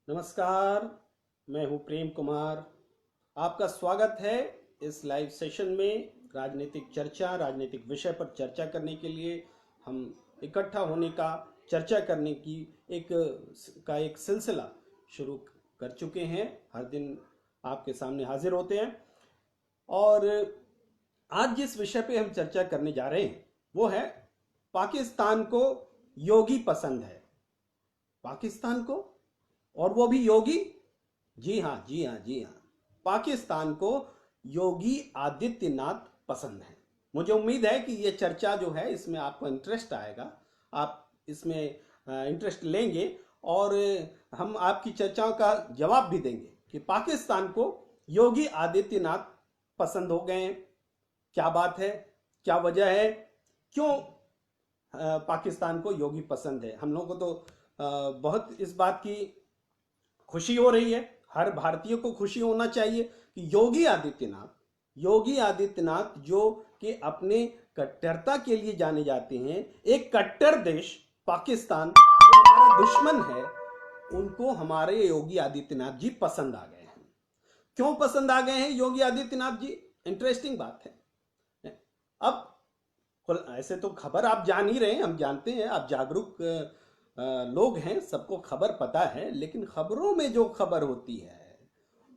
नमस्कार। मैं हूं प्रेम कुमार। आपका स्वागत है इस लाइव सेशन में। राजनीतिक चर्चा, राजनीतिक विषय पर चर्चा करने के लिए हम इकट्ठा होने का, चर्चा करने की एक सिलसिला शुरू कर चुके हैं। हर दिन आपके सामने हाजिर होते हैं और आज जिस विषय पे हम चर्चा करने जा रहे हैं वो है पाकिस्तान को योगी पसंद है। पाकिस्तान को, और वो भी योगी। जी हाँ, जी हाँ, जी हाँ, पाकिस्तान को योगी आदित्यनाथ पसंद है। मुझे उम्मीद है कि ये चर्चा जो है इसमें आपको इंटरेस्ट आएगा, आप इसमें इंटरेस्ट लेंगे और हम आपकी चर्चाओं का जवाब भी देंगे कि पाकिस्तान को योगी आदित्यनाथ पसंद हो गए हैं। क्या बात है, क्या वजह है, क्यों पाकिस्तान को योगी पसंद है। हम लोगों को तो बहुत इस बात की खुशी हो रही है। हर भारतीय को खुशी होना चाहिए कि योगी आदित्यनाथ जो कि अपने कट्टरता के लिए जाने जाते हैं, एक कट्टर देश पाकिस्तान जो हमारा दुश्मन है, उनको हमारे योगी आदित्यनाथ जी पसंद आ गए हैं। क्यों पसंद आ गए हैं योगी आदित्यनाथ जी? इंटरेस्टिंग बात है। अब ऐसे तो खबर आप जान ही रहे हैं, हम जानते हैं, आप जागरूक लोग हैं, सबको खबर पता है। लेकिन खबरों में जो खबर होती है,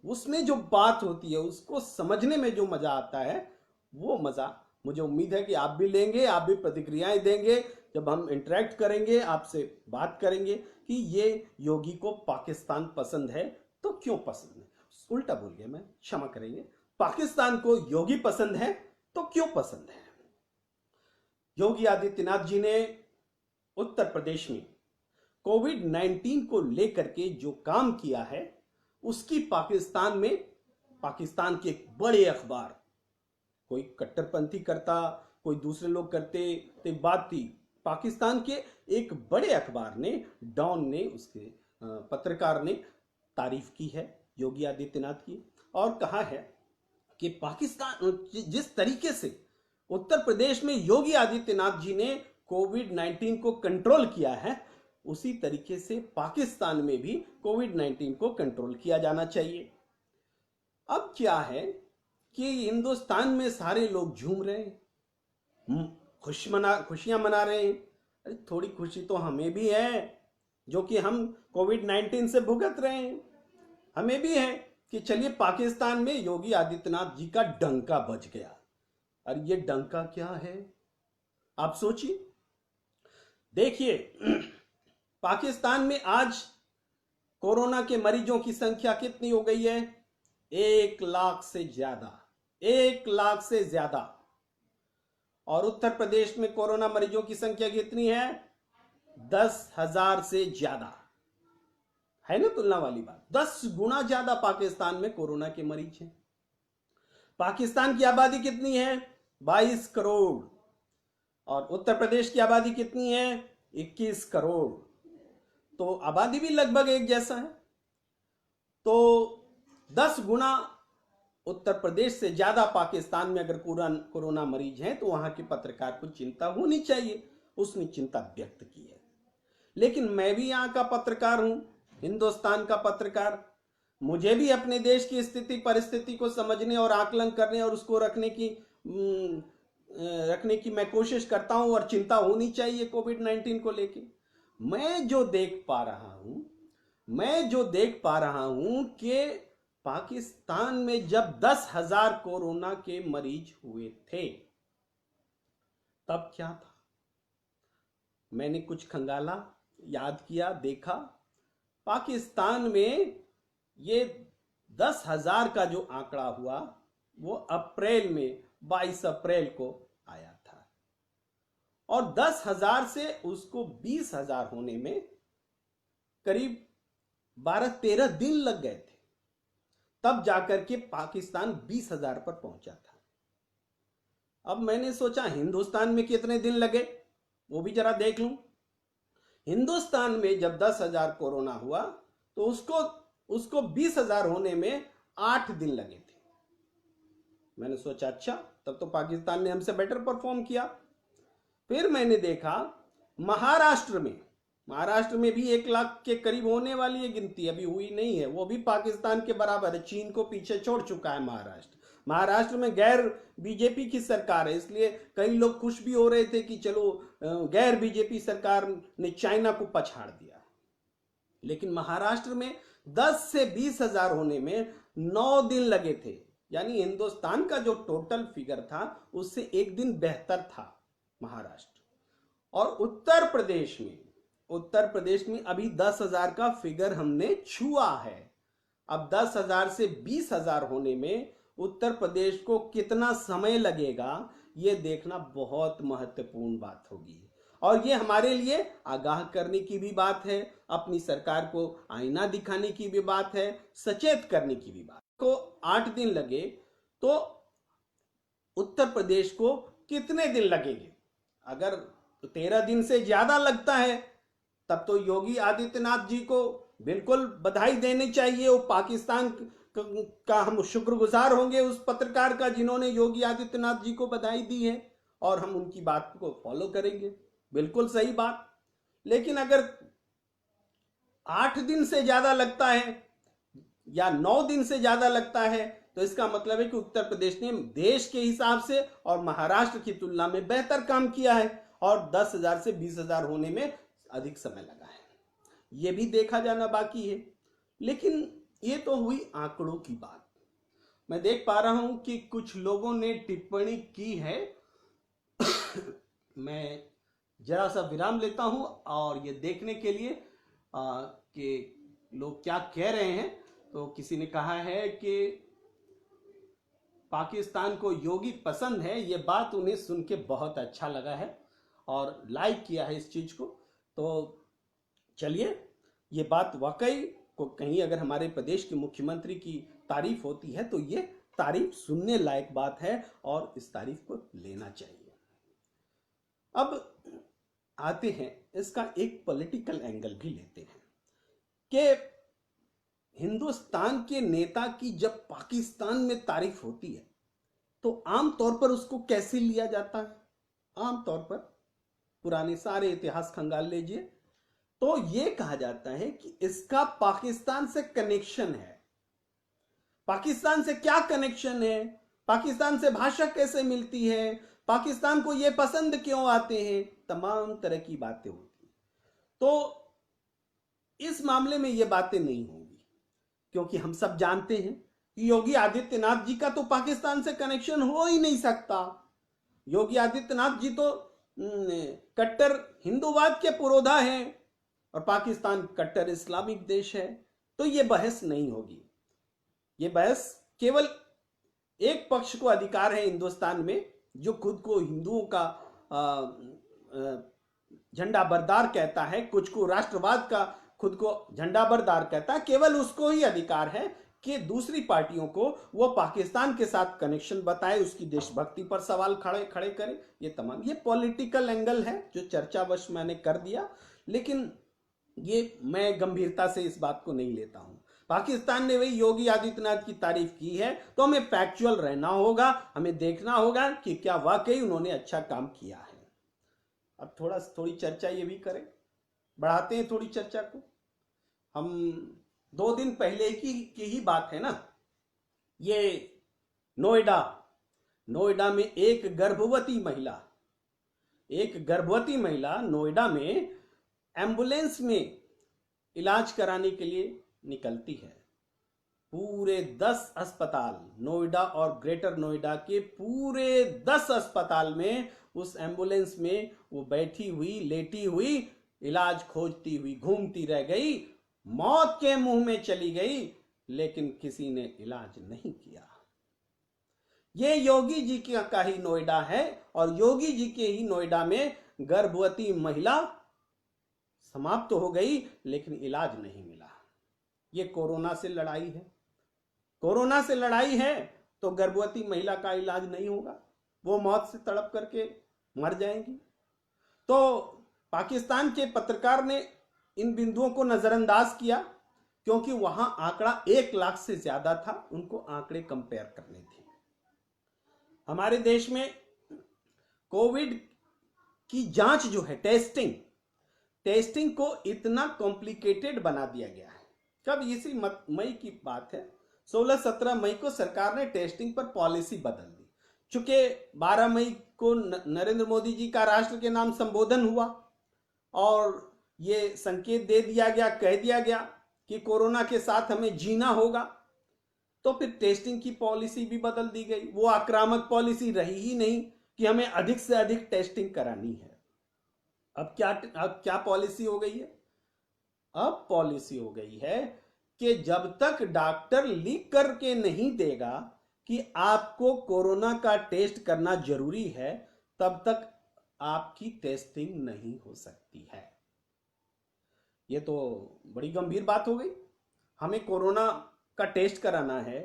उसमें जो बात होती है, उसको समझने में जो मजा आता है, वो मजा मुझे उम्मीद है कि आप भी लेंगे, आप भी प्रतिक्रियाएं देंगे जब हम इंटरेक्ट करेंगे, आपसे बात करेंगे कि ये योगी को पाकिस्तान पसंद है तो क्यों पसंद है। उल्टा बोल गया मैं, क्षमा करेंगे। पाकिस्तान को योगी पसंद है तो क्यों पसंद है। योगी आदित्यनाथ जी ने उत्तर प्रदेश में कोविड-19 को लेकर के जो काम किया है, उसकी पाकिस्तान में, पाकिस्तान के एक बड़े अखबार, कोई कट्टरपंथी करता, कोई दूसरे लोग करते तो एक बात थी, पाकिस्तान के एक बड़े अखबार ने, डॉन ने, उसके पत्रकार ने तारीफ की है योगी आदित्यनाथ की और कहा है कि पाकिस्तान जिस तरीके से उत्तर प्रदेश में योगी आदित्यनाथ जी ने कोविड-19 को कंट्रोल किया है, उसी तरीके से पाकिस्तान में भी कोविड-19 को कंट्रोल किया जाना चाहिए। अब क्या है कि हिंदुस्तान में सारे लोग झूम रहे हैं, खुशियां मना रहे हैं। अरे थोड़ी खुशी तो हमें भी है, जो कि हम कोविड-19 से भुगत रहे हैं। हमें भी है कि चलिए पाकिस्तान में योगी आदित्यनाथ जी का डंका बज गया। और ये डंका क्या है, आप सोचिए। देखिए, पाकिस्तान में आज कोरोना के मरीजों की संख्या कितनी हो गई है? 1 लाख से ज्यादा, 1 लाख से ज्यादा। और उत्तर प्रदेश में कोरोना मरीजों की संख्या कितनी है? 10,000 से ज्यादा। है ना तुलना वाली बात? 10 गुना ज्यादा पाकिस्तान में कोरोना के मरीज हैं। पाकिस्तान की आबादी कितनी है? 22 करोड़। और उत्तर प्रदेश की आबादी कितनी है? 21 करोड़। तो आबादी भी लगभग एक जैसा है। तो 10 गुना उत्तर प्रदेश से ज्यादा पाकिस्तान में अगर कोरोना मरीज हैं, तो वहां के पत्रकार को चिंता होनी चाहिए। उसने चिंता व्यक्त की है। लेकिन मैं भी यहाँ का पत्रकार हूं, हिंदुस्तान का पत्रकार। मुझे भी अपने देश की स्थिति परिस्थिति को समझने और आकलन करने और उसको रखने की मैं कोशिश करता हूं और चिंता होनी चाहिए कोविड-19 को लेके। मैं जो देख पा रहा हूं कि पाकिस्तान में जब 10,000 कोरोना के मरीज हुए थे, तब क्या था। मैंने कुछ खंगाला, याद किया, देखा। पाकिस्तान में ये 10,000 का जो आंकड़ा हुआ, वो अप्रैल में, 22 अप्रैल को आया था। और 10,000 से उसको 20,000 होने में करीब 12-13 दिन लग गए थे। तब जाकर के पाकिस्तान 20,000 पर पहुंचा था। अब मैंने सोचा हिंदुस्तान में कितने दिन लगे, वो भी जरा देख लूं। हिंदुस्तान में जब 10,000 कोरोना हुआ, तो उसको 20,000 होने में 8 दिन लगे थे। मैंने सोचा अच्छा, तब तो पाकिस्तान ने हमसे बेटर परफॉर्म किया। फिर मैंने देखा महाराष्ट्र में महाराष्ट्र में भी 1 लाख के करीब होने वाली है गिनती, अभी हुई नहीं है, वो भी पाकिस्तान के बराबर है, चीन को पीछे छोड़ चुका है महाराष्ट्र। महाराष्ट्र में गैर बीजेपी की सरकार है, इसलिए कई लोग खुश भी हो रहे थे कि चलो गैर बीजेपी सरकार ने चाइना को पछाड़ दिया। लेकिन महाराष्ट्र में 10 से 20 हजार होने में 9 दिन लगे थे, यानी हिंदुस्तान का जो टोटल फिगर था उससे 1 दिन बेहतर था महाराष्ट्र। और उत्तर प्रदेश में अभी 10,000 का फिगर हमने छुआ है। अब 10,000 से 20,000 होने में उत्तर प्रदेश को कितना समय लगेगा, ये देखना बहुत महत्वपूर्ण बात होगी। और ये हमारे लिए आगाह करने की भी बात है, अपनी सरकार को आईना दिखाने की भी बात है, सचेत करने की भी बात। को 8 दिन लगे तो उत्तर प्रदेश को कितने दिन लगेंगे? अगर 13 दिन से ज्यादा लगता है तब तो योगी आदित्यनाथ जी को बिल्कुल बधाई देनी चाहिए। वो पाकिस्तान का हम शुक्रगुजार होंगे उस पत्रकार का जिन्होंने योगी आदित्यनाथ जी को बधाई दी है, और हम उनकी बात को फॉलो करेंगे, बिल्कुल सही बात। लेकिन अगर 8 दिन से ज्यादा लगता है या 9 दिन से ज्यादा लगता है तो इसका मतलब है कि उत्तर प्रदेश ने देश के हिसाब से और महाराष्ट्र की तुलना में बेहतर काम किया है, और 10,000 से 20,000 होने में अधिक समय लगा है। यह भी देखा जाना बाकी है। लेकिन ये तो हुई आंकड़ों की बात। मैं देख पा रहा हूं कि कुछ लोगों ने टिप्पणी की है। मैं जरा सा विराम लेता हूं और ये देखने के लिए कि लोग क्या कह रहे हैं। तो किसी ने कहा है कि पाकिस्तान को योगी पसंद है, ये बात उन्हें सुन के बहुत अच्छा लगा है और लाइक किया है इस चीज को। तो चलिए, ये बात वाकई को कहीं अगर हमारे प्रदेश के मुख्यमंत्री की तारीफ होती है तो ये तारीफ सुनने लायक बात है और इस तारीफ को लेना चाहिए। अब आते हैं, इसका एक पॉलिटिकल एंगल भी लेते हैं कि हिंदुस्तान के नेता की जब पाकिस्तान में तारीफ होती है तो आमतौर पर उसको कैसे लिया जाता है। आमतौर पर पुराने सारे इतिहास खंगाल लीजिए तो यह कहा जाता है कि इसका पाकिस्तान से कनेक्शन है। पाकिस्तान से क्या कनेक्शन है, पाकिस्तान से भाषा कैसे मिलती है, पाकिस्तान को यह पसंद क्यों आते हैं, तमाम तरह की बातें होती हैं। तो इस मामले में यह बातें नहीं होंगी, क्योंकि हम सब जानते हैं कि योगी आदित्यनाथ जी का तो पाकिस्तान से कनेक्शन हो ही नहीं सकता। योगी आदित्यनाथ जी तो कट्टर हिंदूवाद के पुरोधा हैं और पाकिस्तान कट्टर इस्लामिक देश है। तो यह बहस नहीं होगी। यह बहस केवल एक पक्ष को अधिकार है हिंदुस्तान में जो खुद को हिंदुओं का झंडा बरदार कहता है, कुछ को राष्ट्रवाद का खुद को झंडा बरदार कहता है। केवल उसको ही अधिकार है कि दूसरी पार्टियों को वो पाकिस्तान के साथ कनेक्शन बताए, उसकी देशभक्ति पर सवाल खड़े करे। ये तमाम ये पॉलिटिकल एंगल है जो चर्चावश मैंने कर दिया, लेकिन ये मैं गंभीरता से इस बात को नहीं लेता हूं। पाकिस्तान ने वही योगी आदित्यनाथ की तारीफ की है तो हमें फैक्चुअल रहना होगा, हमें देखना होगा कि क्या वाकई उन्होंने अच्छा काम किया है। अब थोड़ी चर्चा ये भी करें, बढ़ाते हैं थोड़ी चर्चा को। हम 2 दिन पहले की ही बात है ना, ये नोएडा में एक गर्भवती महिला नोएडा में एम्बुलेंस में इलाज कराने के लिए निकलती है। पूरे 10 अस्पताल, नोएडा और ग्रेटर नोएडा के पूरे 10 अस्पताल में उस एम्बुलेंस में वो बैठी हुई, लेटी हुई, इलाज खोजती हुई घूमती रह गई, मौत के मुंह में चली गई, लेकिन किसी ने इलाज नहीं किया। ये योगी जी का ही नोएडा है और योगी जी के ही नोएडा में गर्भवती महिला समाप्त हो गई, लेकिन इलाज नहीं मिला। ये कोरोना से लड़ाई है। कोरोना से लड़ाई है तो गर्भवती महिला का इलाज नहीं होगा, वो मौत से तड़प करके मर जाएंगी। तो पाकिस्तान के पत्रकार ने इन बिंदुओं को नजरअंदाज किया क्योंकि वहां आंकड़ा 1 लाख से ज्यादा था, उनको आंकड़े कंपेयर करने थे। हमारे देश में कोविड की जांच जो है, टेस्टिंग, टेस्टिंग को इतना कॉम्प्लिकेटेड बना दिया गया है। कब, इसी मई की बात है, 16-17 मई को सरकार ने टेस्टिंग पर पॉलिसी बदल दी। चूंकि 12 मई को नरेंद्र मोदी जी का राष्ट्र के नाम संबोधन हुआ और ये संकेत दे दिया गया, कह दिया गया कि कोरोना के साथ हमें जीना होगा, तो फिर टेस्टिंग की पॉलिसी भी बदल दी गई। वो आक्रामक पॉलिसी रही ही नहीं कि हमें अधिक से अधिक टेस्टिंग करानी है। अब क्या पॉलिसी हो गई है? अब पॉलिसी हो गई है कि जब तक डॉक्टर लिख करके नहीं देगा कि आपको कोरोना का टेस्ट करना जरूरी है, तब तक आपकी टेस्टिंग नहीं हो सकती है। ये तो बड़ी गंभीर बात हो गई। हमें कोरोना का टेस्ट कराना है,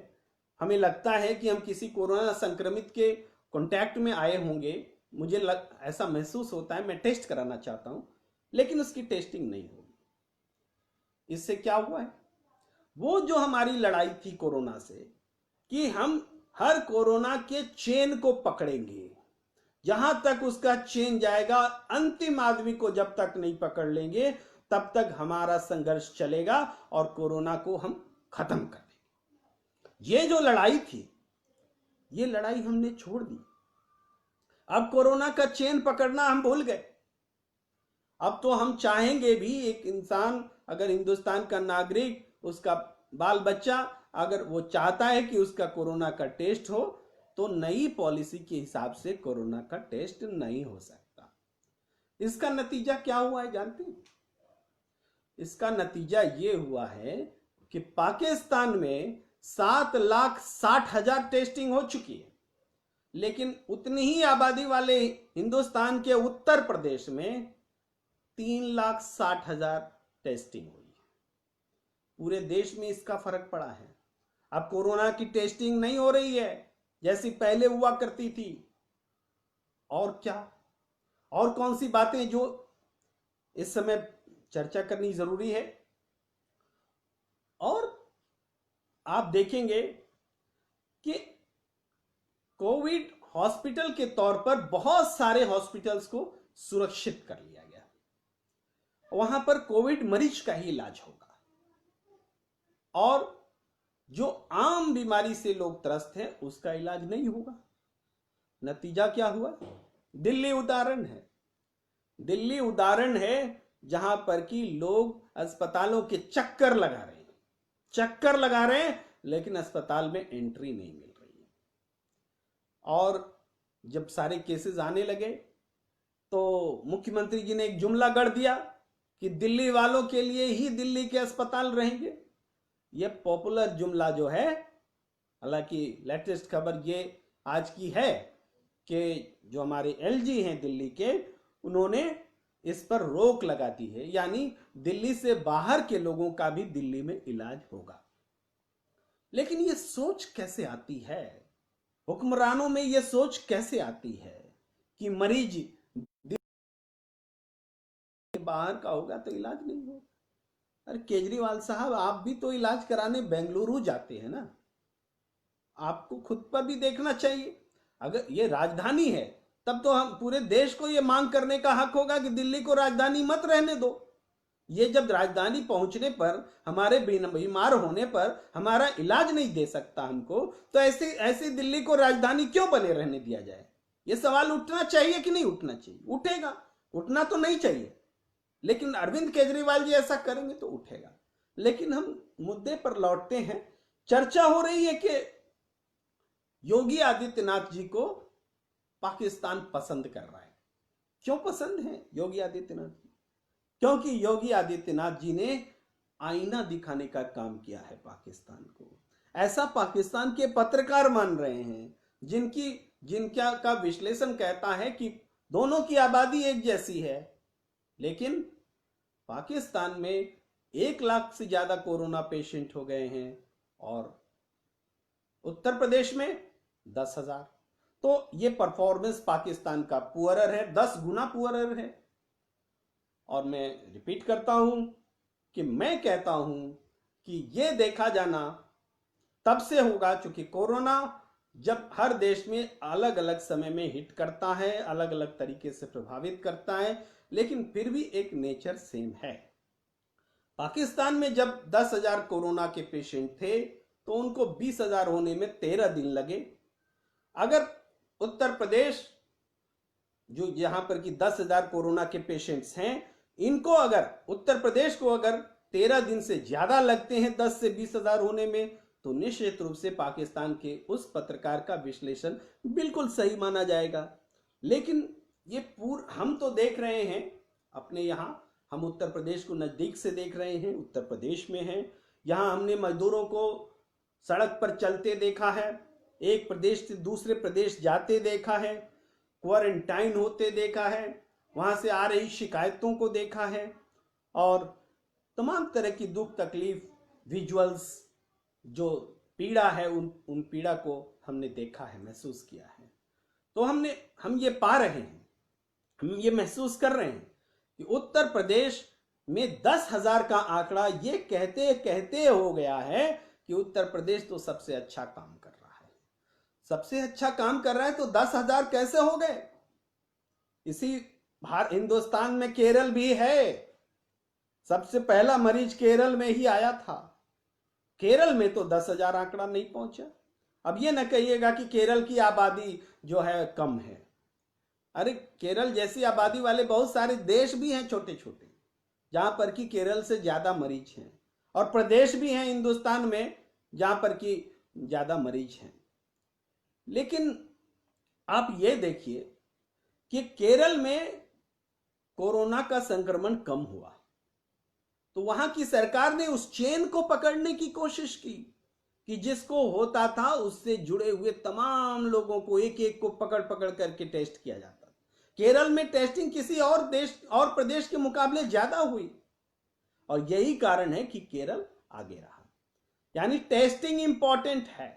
हमें लगता है कि हम किसी कोरोना संक्रमित के कांटेक्ट में आए होंगे, मुझे ऐसा महसूस होता है, मैं टेस्ट कराना चाहता हूं, लेकिन उसकी टेस्टिंग नहीं होगी। इससे क्या हुआ है? वो जो हमारी लड़ाई थी कोरोना से कि हम हर कोरोना के चेन को पकड़ेंगे, जहां तक उसका चेन जाएगा, अंतिम आदमी को जब तक नहीं पकड़ लेंगे तब तक हमारा संघर्ष चलेगा और कोरोना को हम खत्म कर देंगे। ये जो लड़ाई थी, ये लड़ाई हमने छोड़ दी। अब कोरोना का चेन पकड़ना हम भूल गए। अब तो हम चाहेंगे भी, एक इंसान अगर हिंदुस्तान का नागरिक, उसका बाल बच्चा अगर वो चाहता है कि उसका कोरोना का टेस्ट हो, तो नई पॉलिसी के हिसाब से कोरोना का टेस्ट नहीं हो सकता। इसका नतीजा क्या हुआ है जानते हैं? इसका नतीजा ये हुआ है कि पाकिस्तान में 7,60,000 टेस्टिंग हो चुकी है, लेकिन उतनी ही आबादी वाले हिंदुस्तान के उत्तर प्रदेश में 3,60,000 टेस्टिंग हुई है। पूरे देश में इसका फर्क पड़ा है। अब कोरोना की टेस्टिंग नहीं हो रही है जैसी पहले हुआ करती थी। और क्या, और कौन सी बातें जो इस समय चर्चा करनी जरूरी है? और आप देखेंगे कि कोविड हॉस्पिटल के तौर पर बहुत सारे हॉस्पिटल्स को सुरक्षित कर लिया गया। वहां पर कोविड मरीज का ही इलाज होगा और जो आम बीमारी से लोग त्रस्त हैं उसका इलाज नहीं होगा। नतीजा क्या हुआ? दिल्ली उदाहरण है। दिल्ली उदाहरण है जहां पर कि लोग अस्पतालों के चक्कर लगा रहे हैं, लेकिन अस्पताल में एंट्री नहीं मिल रही है। और जब सारे केसेस आने लगे तो मुख्यमंत्री जी ने एक जुमला गढ़ दिया कि दिल्ली वालों के लिए ही दिल्ली के अस्पताल रहेंगे। यह पॉपुलर जुमला जो है, हालांकि लेटेस्ट खबर ये आज की है कि जो हमारे एलजी हैं दिल्ली के, उन्होंने इस पर रोक लगा दी है, यानी दिल्ली से बाहर के लोगों का भी दिल्ली में इलाज होगा। लेकिन ये सोच कैसे आती है, हुक्मरानों में ये सोच कैसे आती है कि मरीज दिल्ली के बाहर का होगा तो इलाज नहीं होगा? अरे केजरीवाल साहब, आप भी तो इलाज कराने बेंगलुरु जाते हैं ना, आपको खुद पर भी देखना चाहिए। अगर ये राजधानी है तब तो हम पूरे देश को ये मांग करने का हक होगा कि दिल्ली को राजधानी मत रहने दो। ये जब राजधानी पहुंचने पर, हमारे बीमार होने पर हमारा इलाज नहीं दे सकता हमको, तो ऐसे दिल्ली को राजधानी क्यों बने रहने दिया जाए? ये सवाल उठना चाहिए कि नहीं उठना चाहिए? उठेगा, उठना तो नहीं चाहिए, लेकिन अरविंद केजरीवाल जी ऐसा करेंगे तो उठेगा। लेकिन हम मुद्दे पर लौटते हैं। चर्चा हो रही है कि योगी आदित्यनाथ जी को पाकिस्तान पसंद कर रहा है। क्यों पसंद है योगी आदित्यनाथ जी? क्योंकि योगी आदित्यनाथ जी ने आईना दिखाने का काम किया है पाकिस्तान को। ऐसा पाकिस्तान के पत्रकार मान रहे हैं जिनका का विश्लेषण कहता है कि दोनों की आबादी एक जैसी है, लेकिन पाकिस्तान में 1 लाख से ज्यादा कोरोना पेशेंट हो गए हैं और उत्तर प्रदेश में 10,000। तो ये परफॉर्मेंस पाकिस्तान का पुअरर है, 10 गुना पुअरर है। और मैं रिपीट करता हूं कि मैं कहता हूं कि ये देखा जाना तब से होगा, चूंकि कोरोना जब हर देश में अलग अलग समय में हिट करता है, अलग अलग तरीके से प्रभावित करता है, लेकिन फिर भी एक नेचर सेम है। पाकिस्तान में जब 10,000 कोरोना के पेशेंट थे तो उनको 20,000 होने में 13 दिन लगे। अगर उत्तर प्रदेश जो यहां पर कि 10,000 कोरोना के पेशेंट्स हैं, इनको अगर उत्तर प्रदेश को अगर 13 दिन से ज्यादा लगते हैं 10 से 20,000 होने में, तो निश्चित रूप से पाकिस्तान के उस पत्रकार का विश्लेषण बिल्कुल सही माना जाएगा। लेकिन ये हम तो देख रहे हैं अपने यहाँ, हम उत्तर प्रदेश को नजदीक से देख रहे हैं, उत्तर प्रदेश में हैं। यहाँ हमने मजदूरों को सड़क पर चलते देखा है, एक प्रदेश से दूसरे प्रदेश जाते देखा है, क्वारंटाइन होते देखा है, वहां से आ रही शिकायतों को देखा है, और तमाम तरह की दुख तकलीफ विजुअल्स जो पीड़ा है उन पीड़ा को हमने देखा है, महसूस किया है। तो हम ये पा रहे हैं, हम ये महसूस कर रहे हैं कि उत्तर प्रदेश में 10,000 का आंकड़ा ये कहते कहते हो गया है कि उत्तर प्रदेश तो सबसे अच्छा काम कर रहा है। सबसे अच्छा काम कर रहा है तो 10,000 कैसे हो गए? इसी हिंदुस्तान में केरल भी है। सबसे पहला मरीज केरल में ही आया था। केरल में तो 10,000 आंकड़ा नहीं पहुंचा। अब ये न कहिएगा कि केरल की आबादी जो है कम है। अरे केरल जैसी आबादी वाले बहुत सारे देश भी हैं छोटे छोटे, जहां पर कि केरल से ज्यादा मरीज हैं, और प्रदेश भी हैं हिंदुस्तान में जहां पर कि ज्यादा मरीज हैं। लेकिन आप ये देखिए कि केरल में कोरोना का संक्रमण कम हुआ तो वहां की सरकार ने उस चेन को पकड़ने की कोशिश की कि जिसको होता था उससे जुड़े हुए तमाम लोगों को एक एक को पकड़ पकड़ करके टेस्ट किया जाता। केरल में टेस्टिंग किसी और देश और प्रदेश के मुकाबले ज्यादा हुई, और यही कारण है कि केरल आगे रहा। यानी टेस्टिंग इंपॉर्टेंट है,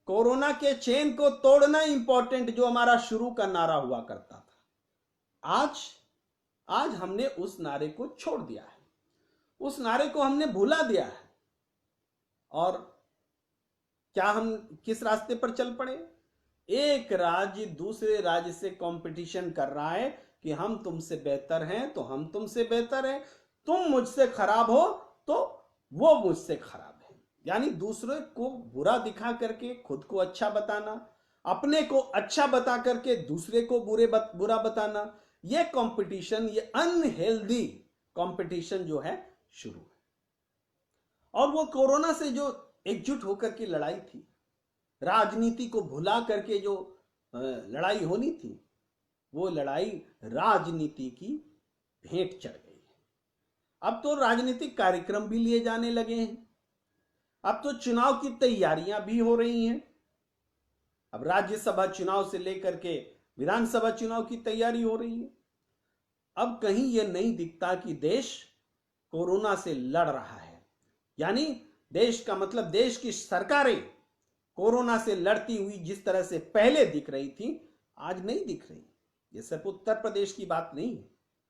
कोरोना के चेन को तोड़ना इंपॉर्टेंट, जो हमारा शुरू का नारा हुआ करता था। आज हमने उस नारे को छोड़ दिया है, उस नारे को हमने भुला दिया है, और क्या हम किस रास्ते पर चल पड़े? एक राज्य दूसरे राज्य से कंपटीशन कर रहा है कि हम तुमसे बेहतर हैं तो हम तुमसे बेहतर हैं, तुम मुझसे खराब हो तो वो मुझसे खराब है। यानी दूसरे को बुरा दिखा करके खुद को अच्छा बताना, अपने को अच्छा बता करके दूसरे को बुरा बताना, ये कंपटीशन, ये अनहेल्दी कंपटीशन जो है शुरू है। और वो कोरोना से जो एकजुट होकर की लड़ाई थी, राजनीति को भुला करके जो लड़ाई होनी थी, वो लड़ाई राजनीति की भेंट चढ़ गई है। अब तो राजनीतिक कार्यक्रम भी लिए जाने लगे हैं, अब तो चुनाव की तैयारियां भी हो रही हैं। अब राज्यसभा चुनाव से लेकर के विधानसभा चुनाव की तैयारी हो रही है। अब कहीं यह नहीं दिखता कि देश कोरोना से लड़ रहा है। यानी देश का मतलब देश की सरकारें कोरोना से लड़ती हुई जिस तरह से पहले दिख रही थी, आज नहीं दिख रही। ये सिर्फ उत्तर प्रदेश की बात नहीं है,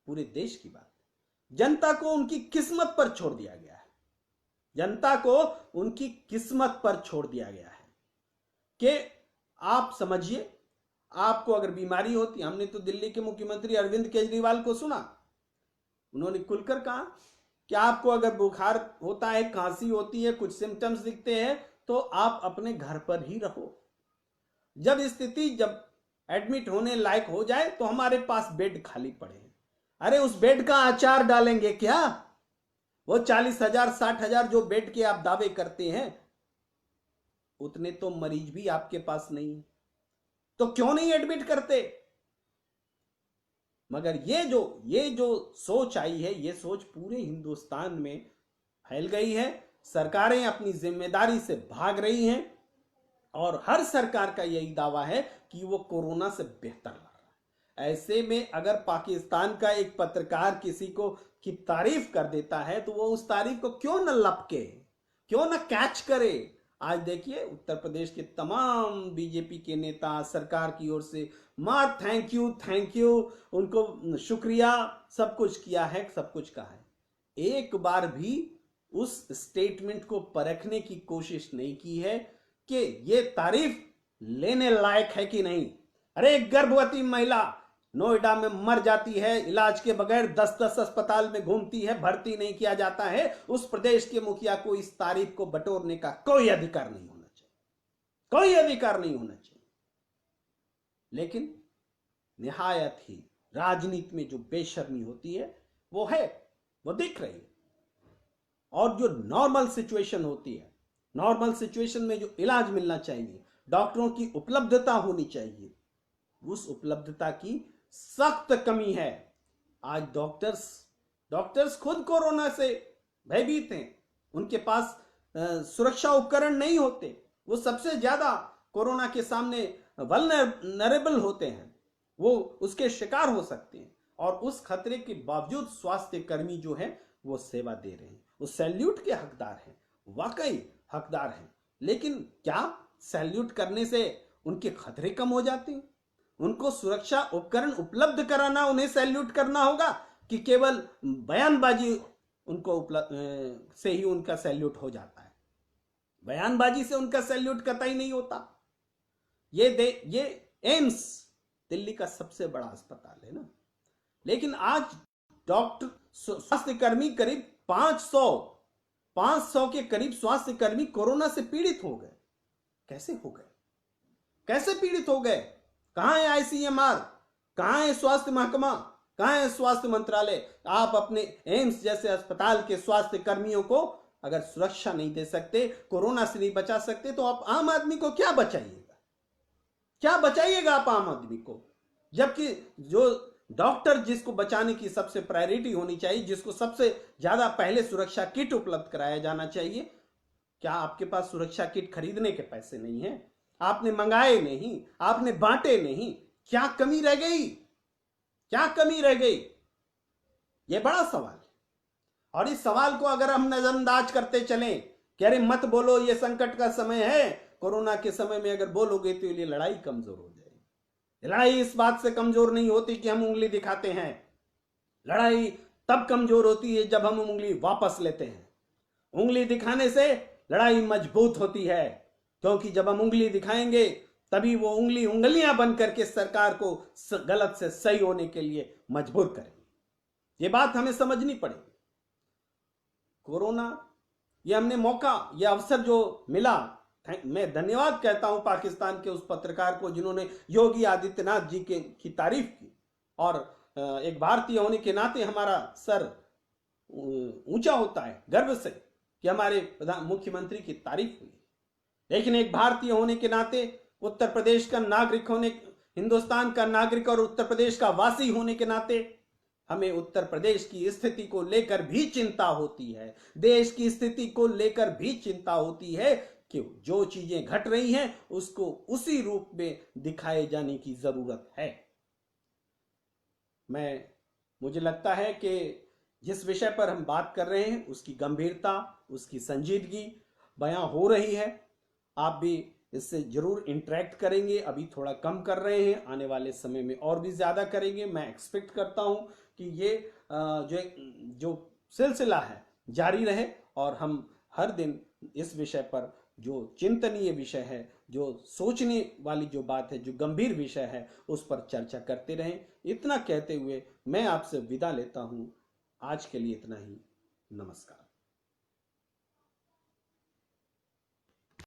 पूरे देश की बात है। जनता को उनकी किस्मत पर छोड़ दिया गया है, जनता को उनकी किस्मत पर छोड़ दिया गया है कि आप समझिए, आपको अगर बीमारी होती, हमने तो दिल्ली के मुख्यमंत्री अरविंद केजरीवाल को सुना, उन्होंने खुलकर कहा कि आपको अगर बुखार होता है, खांसी होती है, कुछ सिम्टम्स दिखते हैं तो आप अपने घर पर ही रहो। जब एडमिट होने लायक हो जाए तो हमारे पास बेड खाली पड़े हैं। अरे उस बेड का अचार डालेंगे क्या? वो 40,000 60,000 जो बेड के आप दावे करते हैं, उतने तो मरीज भी आपके पास नहीं है, तो क्यों नहीं एडमिट करते? मगर ये जो सोच आई है, ये सोच पूरे हिंदुस्तान में फैल गई है। सरकारें अपनी जिम्मेदारी से भाग रही हैं, और हर सरकार का यही दावा है कि वो कोरोना से बेहतर लड़ रहा है। ऐसे में अगर पाकिस्तान का एक पत्रकार किसी को की तारीफ कर देता है तो वो उस तारीफ को क्यों न लपके, क्यों न कैच करे? आज देखिए उत्तर प्रदेश के तमाम बीजेपी के नेता सरकार की ओर से मार थैंक यू, उनको शुक्रिया, सब कुछ किया है, सब कुछ कहा है। एक बार भी उस स्टेटमेंट को परखने की कोशिश नहीं की है कि ये तारीफ लेने लायक है कि नहीं। अरे एक गर्भवती महिला नोएडा में मर जाती है, इलाज के बगैर 10-10 अस्पताल में घूमती है, भर्ती नहीं किया जाता है। उस प्रदेश के मुखिया को इस तारीफ को बटोरने का कोई अधिकार नहीं होना चाहिए, कोई अधिकार नहीं होना चाहिए। लेकिन निहायत ही राजनीति में जो बेशर्मी होती है वो है, वो दिख रही है। और जो नॉर्मल सिचुएशन होती है, नॉर्मल सिचुएशन में जो इलाज मिलना चाहिए, डॉक्टरों की उपलब्धता होनी चाहिए, उस उपलब्धता की सख्त कमी है। आज डॉक्टर्स खुद कोरोना से भयभीत हैं, उनके पास सुरक्षा उपकरण नहीं होते, वो सबसे ज्यादा कोरोना के सामने वल्नरेबल होते हैं, वो उसके शिकार हो सकते हैं। और उस खतरे के बावजूद स्वास्थ्य कर्मी जो है वो सेवा दे रहे हैं, वो सैल्यूट के हकदार हैं, वाकई हकदार हैं। लेकिन क्या सैल्यूट करने से उनके खतरे कम हो जाते हैं? उनको सुरक्षा उपकरण उपलब्ध कराना उन्हें सैल्यूट करना होगा कि केवल बयानबाजी उनको से ही उनका सैल्यूट हो जाता है? बयानबाजी से उनका सैल्यूट कतई नहीं होता। ये एम्स दिल्ली का सबसे बड़ा अस्पताल है ना, लेकिन आज डॉक्टर स्वास्थ्य कर्मी करीब 500 के करीब स्वास्थ्य कर्मी कोरोना से पीड़ित हो गए। कैसे हो गए? कैसे पीड़ित हो गए? कहां है आईसीएमआर? कहां है स्वास्थ्य महकमा? कहां है स्वास्थ्य मंत्रालय? आप अपने एम्स जैसे अस्पताल के स्वास्थ्य कर्मियों को अगर सुरक्षा नहीं दे सकते, कोरोना से नहीं बचा सकते, तो आप आम आदमी को क्या बचाइएगा? क्या बचाइएगा आप आम आदमी को? जबकि जो डॉक्टर जिसको बचाने की सबसे प्रायोरिटी होनी चाहिए, जिसको सबसे ज्यादा पहले सुरक्षा किट उपलब्ध कराया जाना चाहिए, क्या आपके पास सुरक्षा किट खरीदने के पैसे नहीं है? आपने मंगाए नहीं, आपने बांटे नहीं, क्या कमी रह गई? क्या कमी रह गई? यह बड़ा सवाल है। और इस सवाल को अगर हम नजरअंदाज करते चलें कि अरे मत बोलो, ये संकट का समय है, कोरोना के समय में अगर बोलोगे तो ये लड़ाई कमजोर हो जाएगी। लड़ाई इस बात से कमजोर नहीं होती कि हम उंगली दिखाते हैं, लड़ाई तब कमजोर होती है जब हम उंगली वापस लेते हैं। उंगली दिखाने से लड़ाई मजबूत होती है, क्योंकि जब हम उंगली दिखाएंगे तभी वो उंगलियां बन करके सरकार को गलत से सही होने के लिए मजबूर करेंगे। ये बात हमें समझनी पड़ेगी। कोरोना, ये हमने मौका, ये अवसर जो मिला, मैं धन्यवाद कहता हूं पाकिस्तान के उस पत्रकार को जिन्होंने योगी आदित्यनाथ जी की तारीफ की। और एक भारतीय होने के नाते हमारा सर ऊंचा होता है गर्व से कि हमारे मुख्यमंत्री की तारीफ हुई। लेकिन एक भारतीय होने के नाते, उत्तर प्रदेश का नागरिक होने, हिंदुस्तान का नागरिक और उत्तर प्रदेश का वासी होने के नाते हमें उत्तर प्रदेश की स्थिति को लेकर भी चिंता होती है, देश की स्थिति को लेकर भी चिंता होती है कि जो चीजें घट रही हैं उसको उसी रूप में दिखाए जाने की जरूरत है। मुझे लगता है कि जिस विषय पर हम बात कर रहे हैं उसकी गंभीरता, उसकी संजीदगी बयां हो रही है। आप भी इससे जरूर इंटरेक्ट करेंगे। अभी थोड़ा कम कर रहे हैं, आने वाले समय में और भी ज्यादा करेंगे। मैं एक्सपेक्ट करता हूं कि ये जो सिलसिला है जारी रहे और हम हर दिन इस विषय पर, जो चिंतनीय विषय है, जो सोचने वाली जो बात है, जो गंभीर विषय है, उस पर चर्चा करते रहें। इतना कहते हुए मैं आपसे विदा लेता हूं। आज के लिए इतना ही। नमस्कार।